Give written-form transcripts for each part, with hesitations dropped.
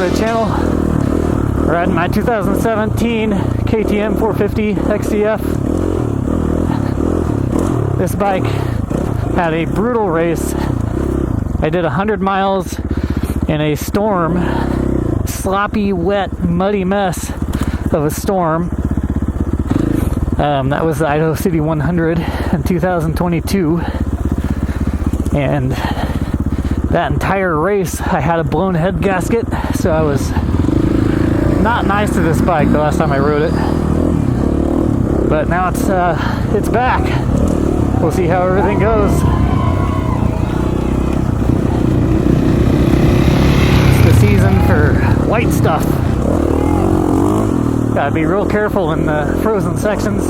Racerred channel. Riding my 2017 KTM 450 XCF. This bike had a brutal race. I did 100 miles in a storm, sloppy, wet, muddy mess of a storm. That was the Idaho City 100 in 2022. And that entire race, I had a blown head gasket, so I was not nice to this bike the last time I rode it. But now it's back. We'll see how everything goes. It's the season for white stuff. Gotta be real careful in the frozen sections.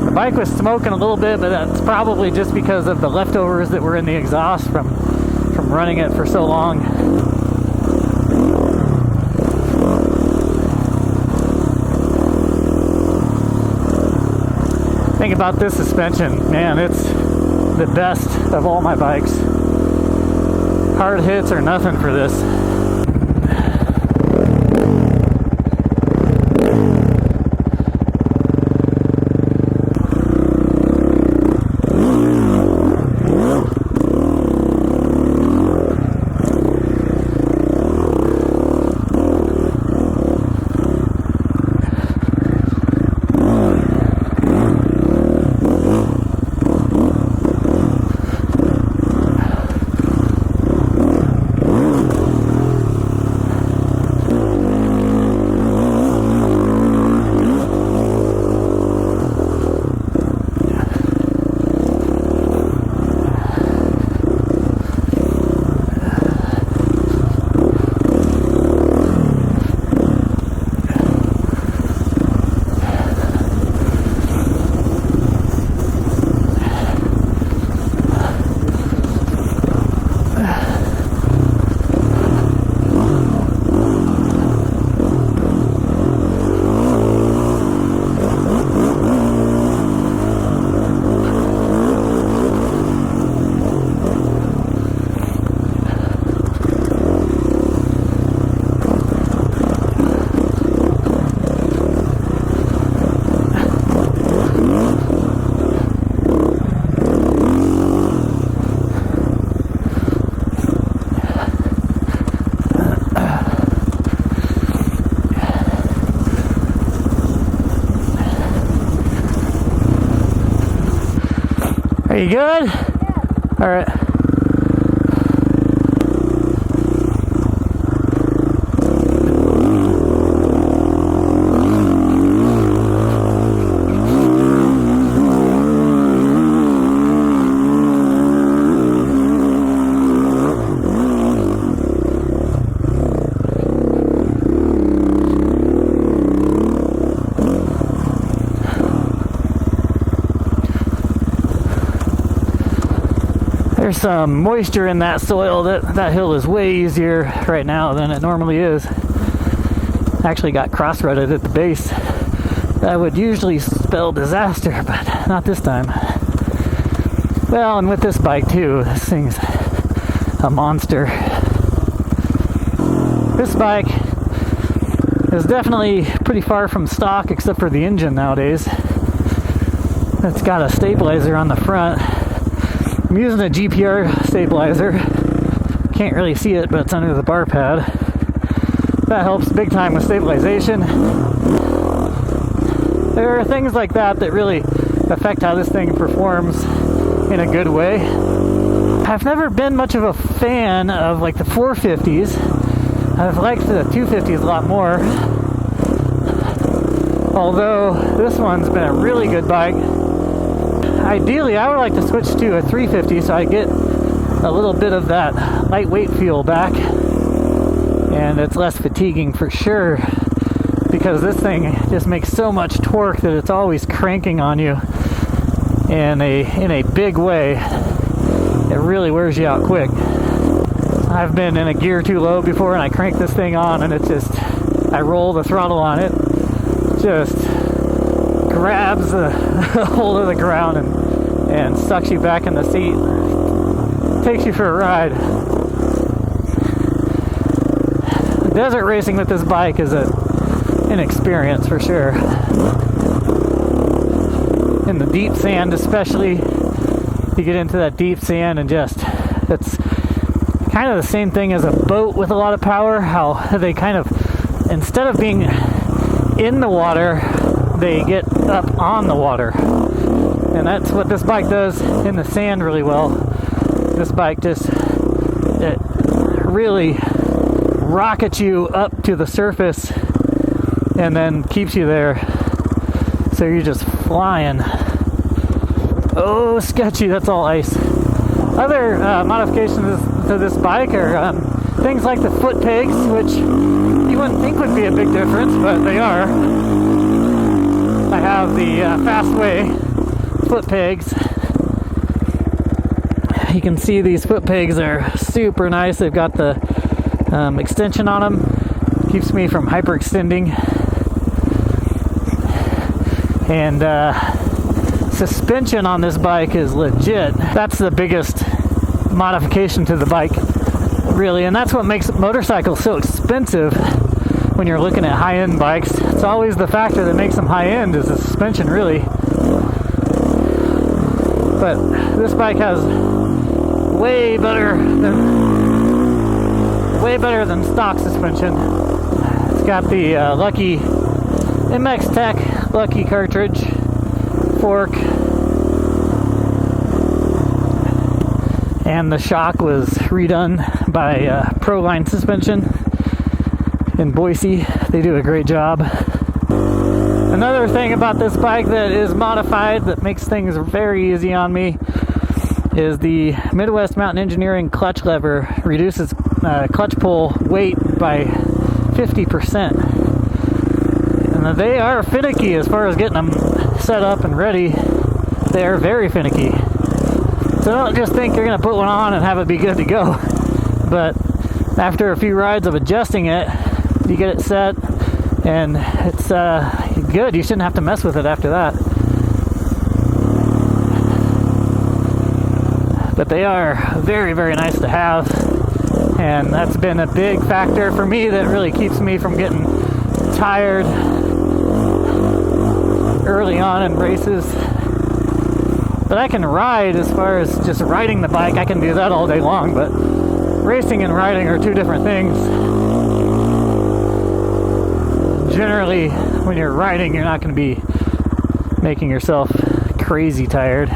The bike was smoking a little bit, but that's probably just because of the leftovers that were in the exhaust from running it for so long. Think about this suspension, man, it's the best of all my bikes. Hard hits are nothing for this. Are you good? Yeah. All right. There's some moisture in that soil. That hill is way easier right now than it normally is. Actually got cross-rutted at the base. That would usually spell disaster, but not this time. Well, and with this bike too, this thing's a monster. This bike is definitely pretty far from stock except for the engine nowadays. It's got a stabilizer on the front. I'm using a GPR stabilizer. Can't really see it, but it's under the bar pad. That helps big time with stabilization. There are things like that that really affect how this thing performs in a good way. I've never been much of a fan of like the 450s. I've liked the 250s a lot more. Although this one's been a really good bike. Ideally, I would like to switch to a 350 so I get a little bit of that lightweight feel back. And it's less fatiguing for sure, because this thing just makes so much torque that it's always cranking on you in a big way. It really wears you out quick. I've been in a gear too low before and I crank this thing on and it just, I roll the throttle on it, just grabs the hold of the ground and sucks you back in the seat. takes you for a ride. Desert racing with this bike is an experience for sure. In the deep sand especially, you get into that deep sand and just, it's kind of the same thing as a boat with a lot of power, how they kind of, instead of being in the water, they get up on the water. And that's what this bike does in the sand really well. This bike just, it really rockets you up to the surface and then keeps you there. So you're just flying. Oh, sketchy, that's all ice. Other modifications to this bike are things like the foot pegs, which you wouldn't think would be a big difference, but they are. I have the Fastway foot pegs. You can see these foot pegs are super nice. They've got the extension on them. Keeps me from hyperextending. And suspension on this bike is legit. That's the biggest modification to the bike, really, and that's what makes motorcycles so expensive when you're looking at high-end bikes. It's always the factor that makes them high-end is the suspension, really. But this bike has way better than stock suspension. It's got the Lucky MX Tech Lucky cartridge fork, and the shock was redone by Proline Suspension in Boise. They do a great job. Another thing about this bike that is modified that makes things very easy on me is the Midwest Mountain Engineering clutch lever reduces clutch pull weight by 50%. And they are finicky as far as getting them set up and ready. They are very finicky. So don't just think you're going to put one on and have it be good to go. But after a few rides of adjusting it, you get it set and it's good. You shouldn't have to mess with it after that. But they are very, very nice to have. And that's been a big factor for me that really keeps me from getting tired early on in races. But I can ride, as far as just riding the bike, I can do that all day long, but racing and riding are two different things. Generally, when you're riding, you're not going to be making yourself crazy tired.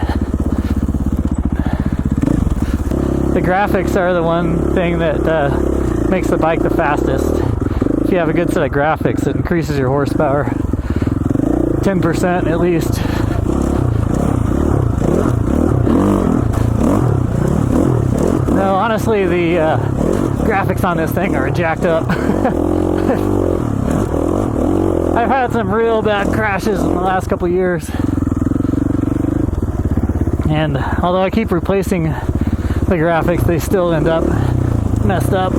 The graphics are the one thing that makes the bike the fastest. If you have a good set of graphics, it increases your horsepower 10% at least. No, honestly, the graphics on this thing are jacked up. I've had some real bad crashes in the last couple years. And although I keep replacing the graphics, they still end up messed up.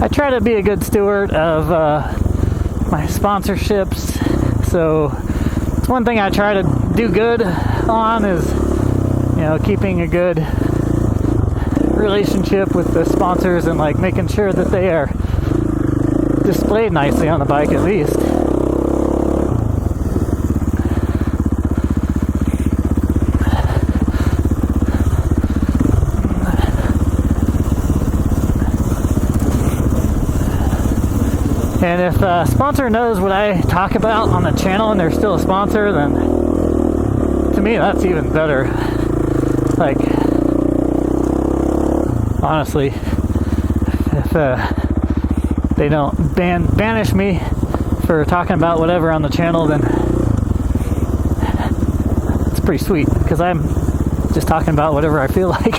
I try to be a good steward of my sponsorships, so it's one thing I try to do good on is, you know, keeping a good relationship with the sponsors and like making sure that they are displayed nicely on the bike at least. And if a sponsor knows what I talk about on the channel and they're still a sponsor, then to me that's even better. Like, honestly, if they don't banish me for talking about whatever on the channel, then it's pretty sweet, because I'm just talking about whatever I feel like.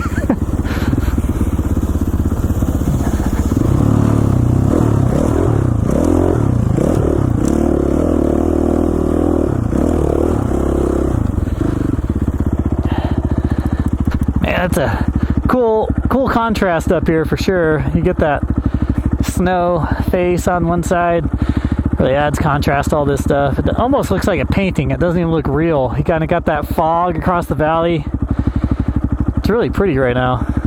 That's a cool contrast up here for sure. You get that snow face on one side, Really adds contrast to all this stuff. It almost looks like a painting. It doesn't even look real. He kind of got that fog across the valley. It's really pretty right now.